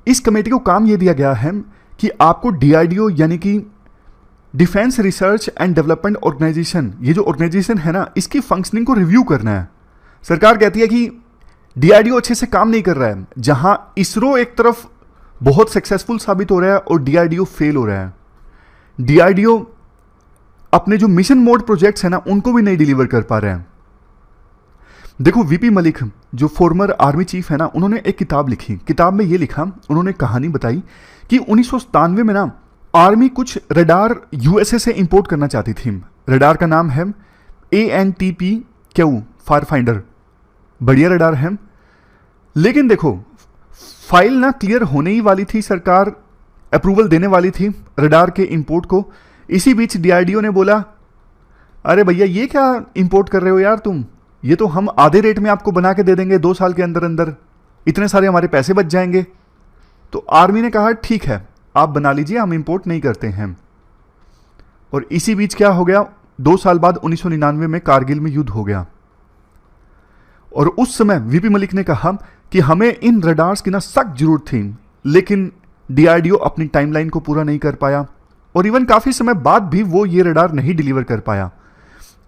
इस कमेटी को काम यह दिया गया है कि आपको डीआरडीओ यानी कि defence research and development organisation, ये जो ऑर्गेनाइजेशन है ना, इसकी फंक्शनिंग को रिव्यू करना है। सरकार कहती है कि डीआरडीओ अच्छे से काम नहीं कर रहा है। जहां इसरो एक तरफ बहुत सक्सेसफुल साबित हो रहा है और डीआरडीओ फेल हो रहा है। डीआरडीओ अपने जो मिशन मोड प्रोजेक्ट्स है ना उनको भी नहीं डिलीवर कर पा रहे हैं। देखो वीपी मलिक जो फॉर्मर आर्मी चीफ है ना, उन्होंने एक किताब लिखी। किताब में ये लिखा, उन्होंने कहानी बताई कि 1997 में ना आर्मी कुछ रडार यूएसए से इंपोर्ट करना चाहती थी। रडार का नाम है ANTP-Q फायर फाइंडर, बढ़िया रडार है। लेकिन देखो फाइल ना क्लियर होने ही वाली थी, सरकार अप्रूवल देने वाली थी रडार के इंपोर्ट को। इसी बीच डीआरडीओ ने बोला अरे भैया ये क्या इंपोर्ट कर रहे हो यार तुम, ये तो हम आधे रेट में आपको बना के दे देंगे 2 साल के अंदर अंदर, इतने सारे हमारे पैसे बच जाएंगे। तो आर्मी ने कहा ठीक है आप बना लीजिए, हम इंपोर्ट नहीं करते हैं। और इसी बीच क्या हो गया, 2 साल बाद 1999 में कारगिल में युद्ध हो गया। और उस समय वीपी मलिक ने कहा कि हमें इन रडार्स की ना सख्त जरूरत थी, लेकिन डीआरडीओ अपनी टाइमलाइन को पूरा नहीं कर पाया और इवन काफी समय बाद भी वो ये रडार नहीं डिलीवर कर पाया।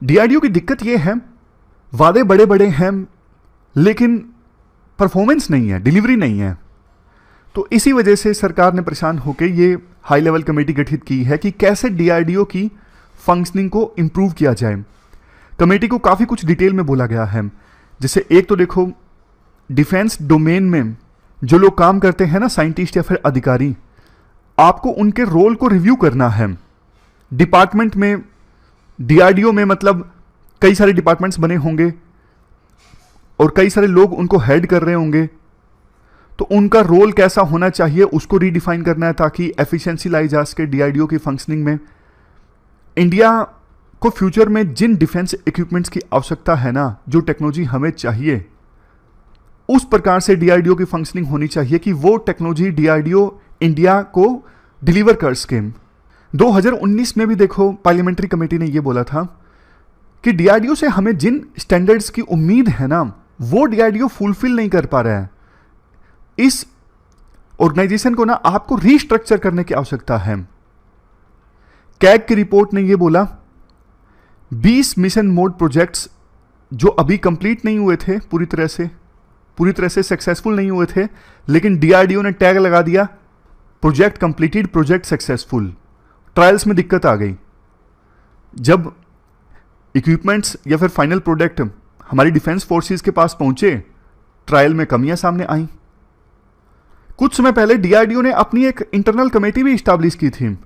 डीआरडीओ की दिक्कत ये है, वादे बड़े बड़े हैं लेकिन परफॉर्मेंस नहीं है, डिलीवरी नहीं है। तो इसी वजह से सरकार ने परेशान होकर ये हाई लेवल कमेटी गठित की है कि कैसे डीआरडीओ की फंक्शनिंग को इंप्रूव किया जाए। कमेटी को काफ़ी कुछ डिटेल में बोला गया है। जैसे एक तो देखो डिफेंस डोमेन में जो लोग काम करते हैं ना, साइंटिस्ट या फिर अधिकारी, आपको उनके रोल को रिव्यू करना है। डिपार्टमेंट में डीआरडीओ में मतलब कई सारे डिपार्टमेंट्स बने होंगे और कई सारे लोग उनको हेड कर रहे होंगे, तो उनका रोल कैसा होना चाहिए उसको रीडिफाइन करना है ताकि एफिशिएंसी लाई जा सके डीआरडीओ की फंक्शनिंग में। इंडिया को फ्यूचर में जिन डिफेंस इक्विपमेंट्स की आवश्यकता है ना, जो टेक्नोलॉजी हमें चाहिए, उस प्रकार से डीआरडीओ की फंक्शनिंग होनी चाहिए कि वो टेक्नोलॉजी डीआरडीओ इंडिया को डिलीवर कर सके। 2019 में भी देखो पार्लियामेंट्री कमेटी ने यह बोला था कि डीआरडीओ से हमें जिन स्टैंडर्ड्स की उम्मीद है ना, वो डीआरडीओ फुलफिल नहीं कर पा रहा है। इस ऑर्गेनाइजेशन को ना आपको रीस्ट्रक्चर करने की आवश्यकता है। कैग की रिपोर्ट ने यह बोला 20 मिशन मोड प्रोजेक्ट्स जो अभी कंप्लीट नहीं हुए थे, पूरी तरह से सक्सेसफुल नहीं हुए थे, लेकिन डीआरडीओ ने टैग लगा दिया project completed, project successful. Trials में दिक्कत आ गई। जब इक्विपमेंट्स या फिर फाइनल प्रोडक्ट हमारी डिफेंस फोर्सेस के पास पहुंचे, ट्रायल में कमियां सामने आई। कुछ समय पहले डीआरडीओ ने अपनी एक इंटरनल कमेटी भी इस्टेब्लिश की थी,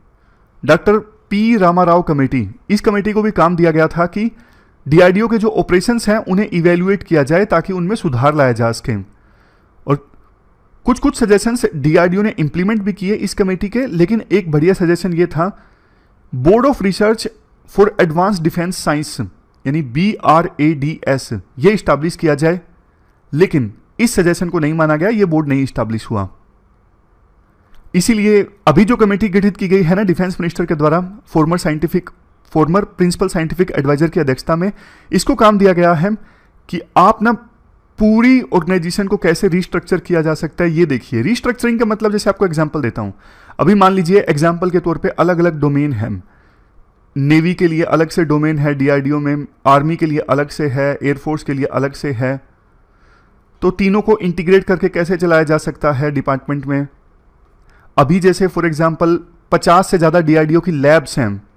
डॉक्टर पी रामाराव कमेटी। इस कमेटी को भी काम दिया गया था कि डीआरडीओ के जो ऑपरेशंस हैं उन्हें इवेल्युएट किया जाए ताकि उनमें सुधार लाया जा सके। और कुछ कुछ सजेशंस डीआरडीओ ने इंप्लीमेंट भी किए इस कमेटी के, लेकिन एक बढ़िया सजेशन ये था, board of research for advance defence science यानी BRADS ये इस्टेब्लिश किया जाए, लेकिन इस सजेशन को नहीं माना गया, ये बोर्ड नहीं इस्टेब्लिश हुआ। इसीलिए अभी जो कमेटी गठित की गई है ना डिफेंस मिनिस्टर के द्वारा फॉर्मर प्रिंसिपल साइंटिफिक एडवाइजर की अध्यक्षता में, इसको काम दिया गया है कि आप ना पूरी ऑर्गेनाइजेशन को कैसे रिस्ट्रक्चर किया जा सकता है ये देखिए। रिस्ट्रक्चरिंग का मतलब, जैसे आपको एग्जांपल देता हूं, अभी मान लीजिए एग्जांपल के तौर पे अलग अलग डोमेन है, नेवी के लिए अलग से डोमेन है डीआरडीओ में, आर्मी के लिए अलग से है, एयरफोर्स के लिए अलग से है, तो तीनों को इंटीग्रेट करके कैसे चलाया जा सकता है डिपार्टमेंट में। अभी जैसे फॉर एग्जांपल 50 से ज़्यादा डीआरडीओ की लैब्स हैं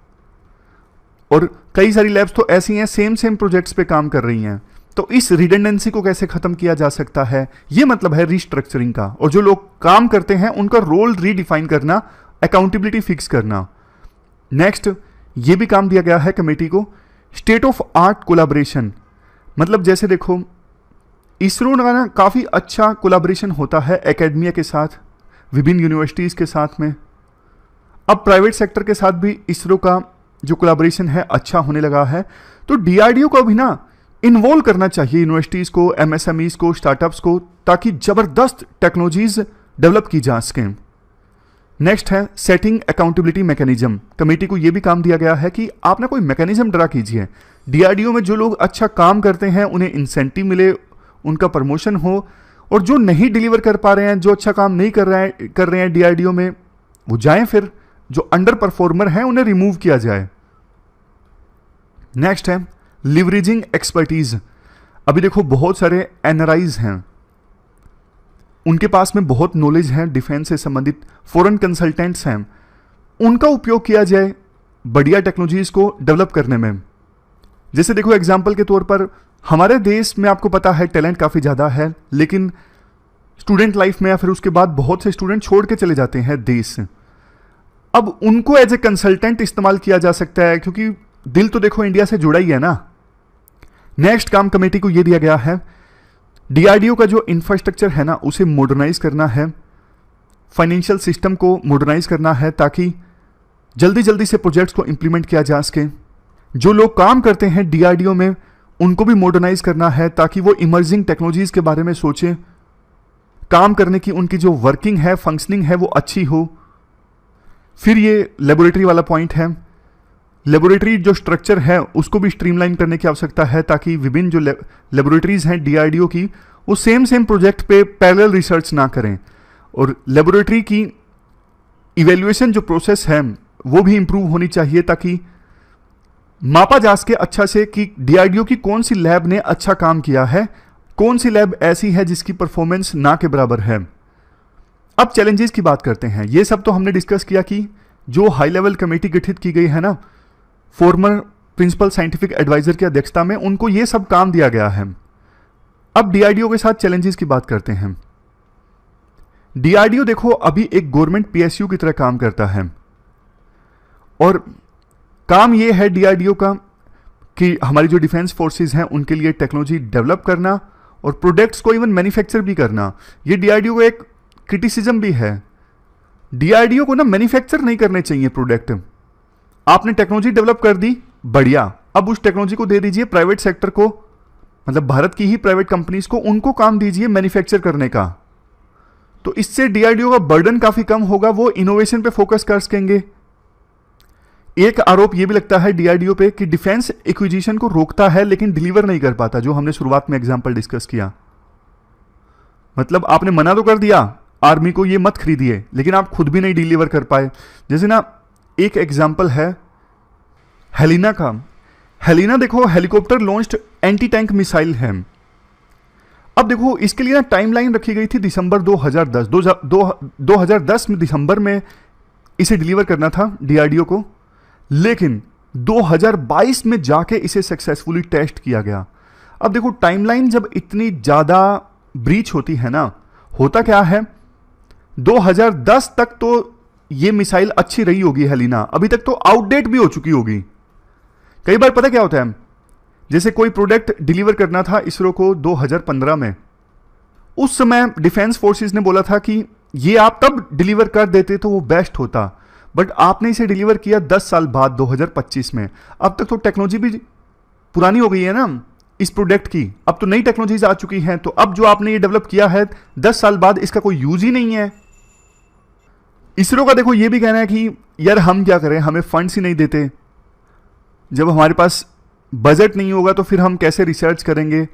और कई सारी लैब्स तो ऐसी हैं सेम प्रोजेक्ट्स पे काम कर रही हैं, तो इस रिडंडेंसी को कैसे खत्म किया जा सकता है, ये मतलब है रिस्ट्रक्चरिंग का। और जो लोग काम करते हैं उनका रोल रीडिफाइन करना, अकाउंटेबिलिटी फिक्स करना। नेक्स्ट ये भी काम दिया गया है कमेटी को, स्टेट ऑफ आर्ट कोलैबोरेशन। मतलब जैसे देखो इसरो का ना काफ़ी अच्छा कोलैबोरेशन होता है एकेडमिया के साथ, विभिन्न यूनिवर्सिटीज़ के साथ में। अब प्राइवेट सेक्टर के साथ भी इसरो का जो कोलैबोरेशन है अच्छा होने लगा है, तो डीआरडीओ को भी ना इन्वॉल्व करना चाहिए यूनिवर्सिटीज़ को, MSMEs को, स्टार्टअप्स को, ताकि ज़बरदस्त टेक्नोलॉजीज डेवलप की जा सकें। नेक्स्ट है सेटिंग अकाउंटेबिलिटी मैकेनिज्म। कमेटी को यह भी काम दिया गया है कि आप ना कोई मैकेनिज्म ड्रा कीजिए, डीआरडीओ में जो लोग अच्छा काम करते हैं उन्हें इंसेंटिव मिले, उनका प्रमोशन हो, और जो नहीं डिलीवर कर पा रहे हैं, जो अच्छा काम नहीं कर रहे हैं डीआरडीओ में, वो जाएं, फिर जो अंडर परफॉर्मर हैं उन्हें रिमूव किया जाए। नेक्स्ट है लिवरेजिंग एक्सपर्टीज। अभी देखो बहुत सारे एनआरआईज हैं, उनके पास में बहुत नॉलेज है डिफेंस से संबंधित, फॉरेन कंसल्टेंट्स हैं, उनका उपयोग किया जाए बढ़िया टेक्नोलॉजीज को डेवलप करने में। जैसे देखो एग्जांपल के तौर पर हमारे देश में आपको पता है टैलेंट काफ़ी ज़्यादा है, लेकिन स्टूडेंट लाइफ में या फिर उसके बाद बहुत से स्टूडेंट छोड़ के चले जाते हैं देश से। अब उनको एज ए कंसल्टेंट इस्तेमाल किया जा सकता है, क्योंकि दिल तो देखो इंडिया से जुड़ा ही है ना। नेक्स्ट काम कमेटी को यह दिया गया है, डीआरडीओ का जो इंफ्रास्ट्रक्चर है ना उसे मॉडर्नाइज करना है, फाइनेंशियल सिस्टम को मॉडर्नाइज करना है ताकि जल्दी जल्दी से प्रोजेक्ट्स को इंप्लीमेंट किया जा सके। जो लोग काम करते हैं डीआरडीओ में उनको भी मॉडर्नाइज करना है ताकि वो इमर्जिंग टेक्नोलॉजीज के बारे में सोचें, काम करने की उनकी जो वर्किंग है, फंक्शनिंग है, वो अच्छी हो। फिर ये लेबोरेटरी वाला पॉइंट है, लेबोरेटरी जो स्ट्रक्चर है उसको भी स्ट्रीमलाइन करने की आवश्यकता है ताकि विभिन्न जो लेबोरेटरीज हैं डीआरडीओ की वो सेम प्रोजेक्ट पे पैरेलल रिसर्च ना करें, और लेबोरेटरी की इवेल्युएशन जो प्रोसेस है वो भी इंप्रूव होनी चाहिए ताकि मापा जा सके अच्छा से कि डीआरडीओ की कौन सी लैब ने अच्छा काम किया है, कौन सी लैब ऐसी है जिसकी परफॉर्मेंस ना के बराबर है। अब चैलेंजेस की बात करते हैं। ये सब तो हमने डिस्कस किया कि जो हाई लेवल कमेटी गठित की गई है ना फॉर्मर प्रिंसिपल साइंटिफिक एडवाइजर की अध्यक्षता में, उनको ये सब काम दिया गया है। अब डीआरडीओ के साथ चैलेंजेस की बात करते हैं। डीआरडीओ देखो अभी एक गवर्नमेंट पीएसयू की तरह काम करता है, और काम ये है डीआरडीओ का कि हमारी जो डिफेंस फोर्सेस हैं उनके लिए टेक्नोलॉजी डेवलप करना और प्रोडक्ट्स को इवन मैन्युफैक्चर भी करना। ये डीआरडीओ को एक क्रिटिसिज्म भी है, डीआरडीओ को ना मैन्युफैक्चर नहीं करने चाहिए प्रोडक्ट। आपने टेक्नोलॉजी डेवलप कर दी, बढ़िया, अब उस टेक्नोलॉजी को दे दीजिए प्राइवेट सेक्टर को, मतलब भारत की ही प्राइवेट कंपनीज को, उनको काम दीजिए मैन्युफैक्चर करने का। तो इससे डीआरडीओ का बर्डन काफी कम होगा, वो इनोवेशन पे फोकस कर सकेंगे। एक आरोप यह भी लगता है डीआरडीओ पे कि डिफेंस एक्विजिशन को रोकता है लेकिन डिलीवर नहीं कर पाता, जो हमने शुरुआत में एग्जांपल डिस्कस किया। मतलब आपने मना तो कर दिया आर्मी को ये मत खरीदिए, लेकिन आप खुद भी नहीं डिलीवर कर पाए। जैसे ना एक एग्जांपल है हेलिना का। हेलिना देखो helicopter launched anti tank missile है। अब देखो इसके लिए ना टाइमलाइन रखी गई थी दिसंबर 2010 में, दिसंबर में इसे डिलीवर करना था डीआरडीओ को, लेकिन 2022 में जाके इसे सक्सेसफुली टेस्ट किया गया। अब देखो टाइमलाइन जब इतनी ज्यादा ब्रीच होती है ना, होता क्या है 2010 तक तो ये मिसाइल अच्छी रही होगी हेलिना, अभी तक तो आउटडेट भी हो चुकी होगी। कई बार पता क्या होता है, जैसे कोई प्रोडक्ट डिलीवर करना था इसरो को 2015 में, उस समय डिफेंस फोर्सेस ने बोला था कि ये आप तब डिलीवर कर देते तो वो बेस्ट होता, बट आपने इसे डिलीवर किया 10 साल बाद 2025 में। अब तक तो टेक्नोलॉजी भी पुरानी हो गई है ना इस प्रोडक्ट की, अब तो नई टेक्नोलॉजीज आ चुकी हैं, तो अब जो आपने ये डेवलप किया है 10 साल बाद इसका कोई यूज ही नहीं है। इसरो का देखो ये भी कहना है कि यार हम क्या करें, हमें फंड्स ही नहीं देते, जब हमारे पास बजट नहीं होगा तो फिर हम कैसे रिसर्च करेंगे,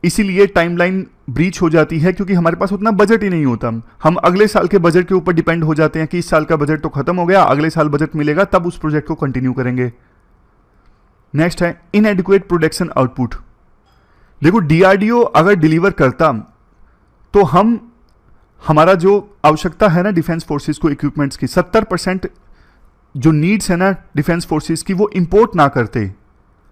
इसीलिए टाइमलाइन ब्रीच हो जाती है क्योंकि हमारे पास उतना बजट ही नहीं होता। हम अगले साल के बजट के ऊपर डिपेंड हो जाते हैं कि इस साल का बजट तो खत्म हो गया, अगले साल बजट मिलेगा तब उस प्रोजेक्ट को कंटिन्यू करेंगे। नेक्स्ट है इनएडिक्वेट प्रोडक्शन आउटपुट। देखो डीआरडीओ अगर डिलीवर करता तो हमारा जो आवश्यकता है ना डिफेंस फोर्सेस को इक्विपमेंट्स की, 70% जो नीड्स है ना डिफेंस फोर्सेस की वो इंपोर्ट ना करते।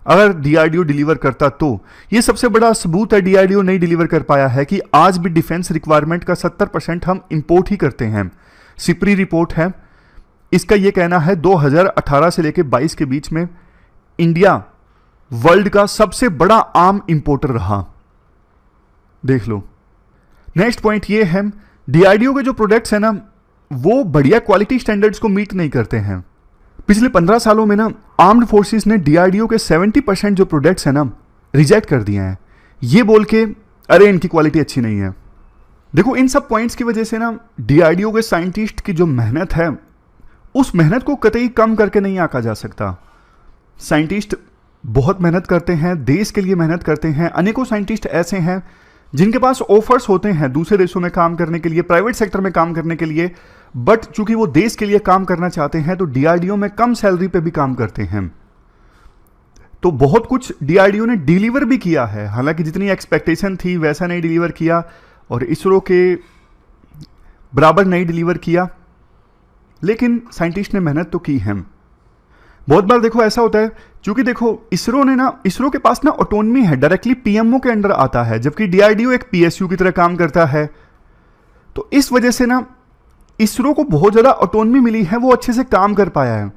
अगर डीआरडीओ डिलीवर करता तो ये सबसे बड़ा सबूत है डीआरडीओ नहीं डिलीवर कर पाया है कि आज भी डिफेंस रिक्वायरमेंट का 70% हम इंपोर्ट ही करते हैं। सिप्री रिपोर्ट है, इसका ये कहना है 2018 से लेकर 22 के बीच में इंडिया वर्ल्ड का सबसे बड़ा आर्म इंपोर्टर रहा, देख लो। नेक्स्ट पॉइंट ये है डीआरडीओ के जो प्रोडक्ट्स है ना वो बढ़िया क्वालिटी स्टैंडर्ड्स को मीट नहीं करते हैं। पिछले 15 सालों में ना आर्म्ड फोर्सेस ने डीआरडीओ के 70% जो प्रोडक्ट्स हैं ना रिजेक्ट कर दिए हैं, ये बोल के अरे इनकी क्वालिटी अच्छी नहीं है। देखो इन सब पॉइंट्स की वजह से ना डीआरडीओ के साइंटिस्ट की जो मेहनत है उस मेहनत को कतई कम करके नहीं आंका जा सकता। साइंटिस्ट बहुत मेहनत करते हैं, देश के लिए मेहनत करते हैं। अनेकों साइंटिस्ट ऐसे हैं जिनके पास ऑफर्स होते हैं दूसरे देशों में काम करने के लिए, प्राइवेट सेक्टर में काम करने के लिए, बट चूंकि वो देश के लिए काम करना चाहते हैं तो डीआरडीओ में कम सैलरी पे भी काम करते हैं। तो बहुत कुछ डीआरडीओ ने डिलीवर भी किया है, हालांकि जितनी एक्सपेक्टेशन थी वैसा नहीं डिलीवर किया और इसरो के बराबर नहीं डिलीवर किया, लेकिन साइंटिस्ट ने मेहनत तो की है। बहुत बार देखो ऐसा होता है, क्योंकि देखो इसरो के पास ना ऑटोनमी है, डायरेक्टली पीएमओ के अंडर आता है, जबकि डीआरडीओ एक पीएसयू की तरह काम करता है। तो इस वजह से ना इसरो को बहुत ज्यादा ऑटोनमी मिली है, वो अच्छे से काम कर पाया है।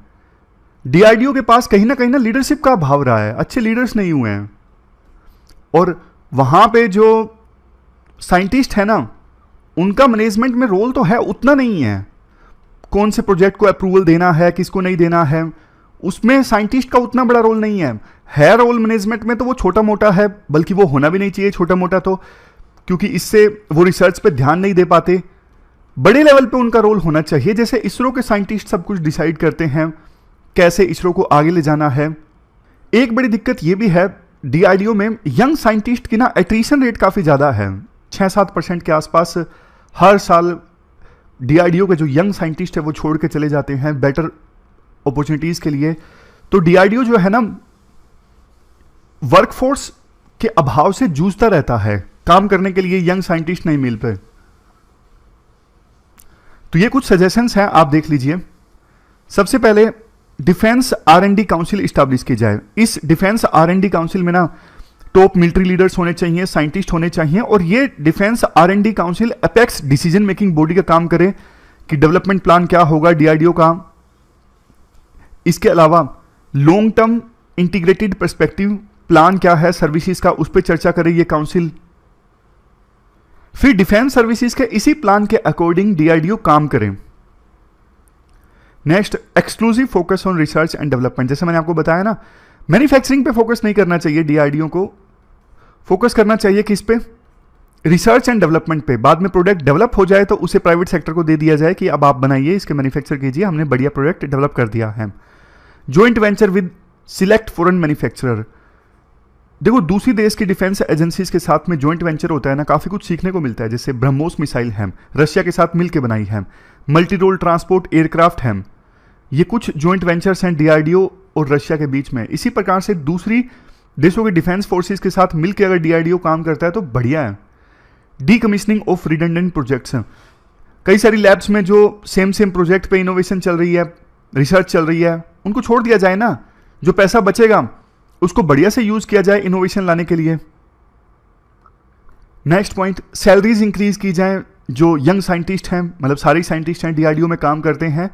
डीआरडीओ के पास कहीं ना लीडरशिप का अभाव रहा है, अच्छे लीडर्स नहीं हुए हैं, और वहां पे जो साइंटिस्ट है ना उनका मैनेजमेंट में रोल तो है, उतना नहीं है। कौन से प्रोजेक्ट को अप्रूवल देना है, किसको नहीं देना है, उसमें साइंटिस्ट का उतना बड़ा रोल नहीं है रोल मैनेजमेंट में तो वो छोटा मोटा है, बल्कि वो होना भी नहीं चाहिए छोटा मोटा, तो क्योंकि इससे वो रिसर्च पे ध्यान नहीं दे पाते। बड़े लेवल पे उनका रोल होना चाहिए, जैसे इसरो के साइंटिस्ट सब कुछ डिसाइड करते हैं कैसे इसरो को आगे ले जाना है। एक बड़ी दिक्कत ये भी है डीआरडीओ में यंग साइंटिस्ट की ना एट्रीशन रेट काफी ज्यादा है, 6-7% के आसपास हर साल डीआरडीओ के जो यंग साइंटिस्ट है वो छोड़ के चले जाते हैं बेटर अपॉर्चुनिटीज के लिए। तो डीआरडीओ जो है ना वर्कफोर्स के अभाव से जूझता रहता है, काम करने के लिए यंग साइंटिस्ट नहीं मिल पे। तो ये कुछ सजेशंस हैं, आप देख लीजिए। सबसे पहले डिफेंस R&D काउंसिल इस्टेब्लिश की जाए। इस डिफेंस R&D काउंसिल में ना टॉप मिलिट्री लीडर्स होने चाहिए, साइंटिस्ट होने चाहिए, और ये defence R&D council apex decision making body का काम करे कि डेवलपमेंट प्लान क्या होगा डीआरडीओ का। इसके अलावा long term integrated perspective plan क्या है सर्विसेज का, उस पर चर्चा करे ये काउंसिल। फिर डिफेंस सर्विसेज के इसी प्लान के अकॉर्डिंग डीआरडीओ काम करें। Next, exclusive focus on research and development. जैसे मैंने आपको बताया ना, मैन्युफैक्चरिंग पे फोकस नहीं करना चाहिए डीआरडीओ को, फोकस करना चाहिए किस पे, रिसर्च एंड डेवलपमेंट पे। बाद में प्रोडक्ट डेवलप हो जाए तो उसे प्राइवेट सेक्टर को दे दिया जाए कि अब आप बनाइए, इसके मैन्युफैक्चर कीजिए, हमने बढ़िया प्रोडक्ट डेवलप कर दिया है। Joint venture with select foreign manufacturer. देखो दूसरी देश की डिफेंस एजेंसीज के साथ में ज्वाइंट वेंचर होता है ना, काफी कुछ सीखने को मिलता है। जैसे ब्रह्मोस मिसाइल है रशिया के साथ मिलकर बनाई है, मल्टी रोल ट्रांसपोर्ट एयरक्राफ्ट है, ये कुछ ज्वाइंट वेंचर्स हैं डीआरडीओ और रशिया के बीच में। इसी प्रकार से दूसरी देशों के डिफेंस फोर्सेस के साथ मिलकर अगर डीआरडीओ काम करता है तो बढ़िया है। डीकमिशनिंग ऑफ रिडंडेंट प्रोजेक्ट्स, कई सारी लैब्स में जो सेम प्रोजेक्ट पे इनोवेशन चल रही है, रिसर्च चल रही है, उनको छोड़ दिया जाए ना, जो पैसा बचेगा उसको बढ़िया से यूज किया जाए इनोवेशन लाने के लिए। नेक्स्ट पॉइंट, सैलरीज इंक्रीज की जाए जो यंग साइंटिस्ट हैं, मतलब सारे साइंटिस्ट हैं डीआरडीओ में काम करते हैं,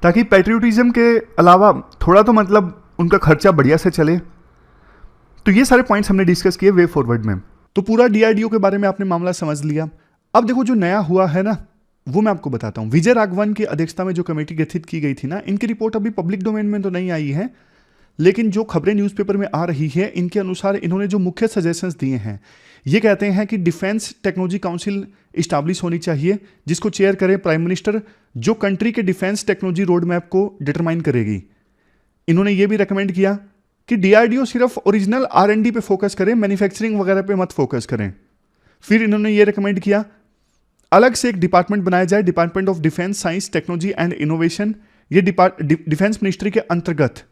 ताकि पैट्रियोटिज्म के अलावा थोड़ा तो मतलब उनका खर्चा बढ़िया से चले। तो ये सारे पॉइंट्स हमने डिस्कस किए वे फॉरवर्ड में। तो पूरा डीआरडीओ के बारे में आपने मामला समझ लिया। अब देखो जो नया हुआ है ना, वो मैं आपको बताता हूं। विजय राघवन की अध्यक्षता में जो कमेटी गठित की गई थी ना, इनकी रिपोर्ट अभी पब्लिक डोमेन में तो नहीं आई है, लेकिन जो खबरें न्यूज़पेपर में आ रही है इनके अनुसार इन्होंने जो मुख्य सजेशंस दिए हैं, ये कहते हैं कि डिफेंस टेक्नोलॉजी काउंसिल इस्टाब्लिश होनी चाहिए, जिसको चेयर करे प्राइम मिनिस्टर, जो कंट्री के डिफेंस टेक्नोलॉजी रोड मैप को डिटरमाइन करेगी। इन्होंने ये भी रिकमेंड किया कि डीआरडीओ सिर्फ ओरिजिनल R&D पे फोकस करें, मैन्युफैक्चरिंग वगैरह पे मत फोकस करें। फिर इन्होंने ये रिकमेंड किया अलग से एक डिपार्टमेंट बनाया जाए, department of defence science technology and innovation, ये डिफेंस मिनिस्ट्री के अंतर्गत।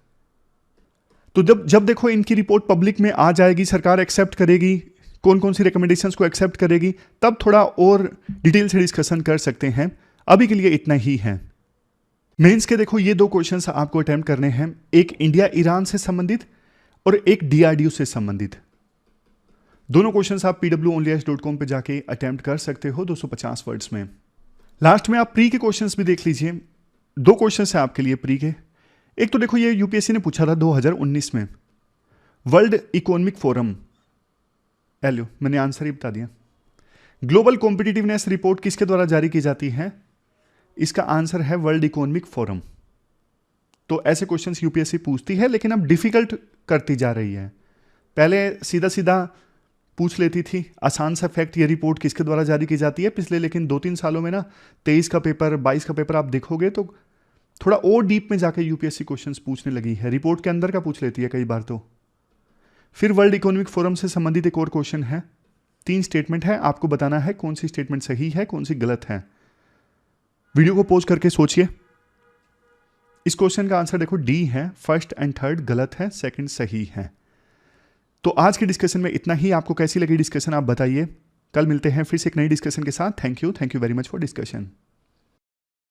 तो जब देखो इनकी रिपोर्ट पब्लिक में आ जाएगी, सरकार एक्सेप्ट करेगी, कौन कौन सी रिकमेंडेशंस को एक्सेप्ट करेगी, तब थोड़ा और डिटेल से डिस्कशन कर सकते हैं। अभी के लिए इतना ही है। मेंस के देखो ये 2 क्वेश्चंस आपको अटेम्प्ट करने हैं, एक इंडिया ईरान से संबंधित और एक डीआरडीओ से संबंधित। दोनों क्वेश्चंस आप pwonlyas.com पे जाके अटेम्प्ट कर सकते हो 250 वर्ड्स में। लास्ट में आप प्री के क्वेश्चंस भी देख लीजिए। 2 क्वेश्चंस हैं आपके लिए प्री के। एक तो देखो ये यूपीएससी ने पूछा था 2019 में, वर्ल्ड इकोनॉमिक फोरम, एलो मैंने आंसर ही बता दिया। ग्लोबल कॉम्पिटिटिवनेस रिपोर्ट किसके द्वारा जारी की जाती है? इसका आंसर है वर्ल्ड इकोनॉमिक फोरम। तो ऐसे क्वेश्चंस यूपीएससी पूछती है, लेकिन अब डिफिकल्ट करती जा रही है। पहले सीधा सीधा पूछ लेती थी, आसान सा फैक्ट, ये रिपोर्ट किसके द्वारा जारी की जाती है पिछले, लेकिन 2-3 सालों में ना 23 का पेपर 22 का पेपर आप देखोगे तो थोड़ा और डीप में जाके यूपीएससी क्वेश्चंस पूछने लगी है। रिपोर्ट के अंदर का पूछ लेती है कई बार तो। फिर वर्ल्ड इकोनॉमिक फोरम से संबंधित एक और क्वेश्चन है, 3 स्टेटमेंट है, आपको बताना है कौन सी स्टेटमेंट सही है कौन सी गलत है। वीडियो को पॉज करके सोचिए। इस क्वेश्चन का आंसर देखो डी है, फर्स्ट एंड थर्ड गलत है, सेकंड सही है। तो आज के डिस्कशन में इतना ही। आपको कैसी लगी डिस्कशन आप बताइए। कल मिलते हैं फिर से एक नई डिस्कशन के साथ। Thank you very much for discussion.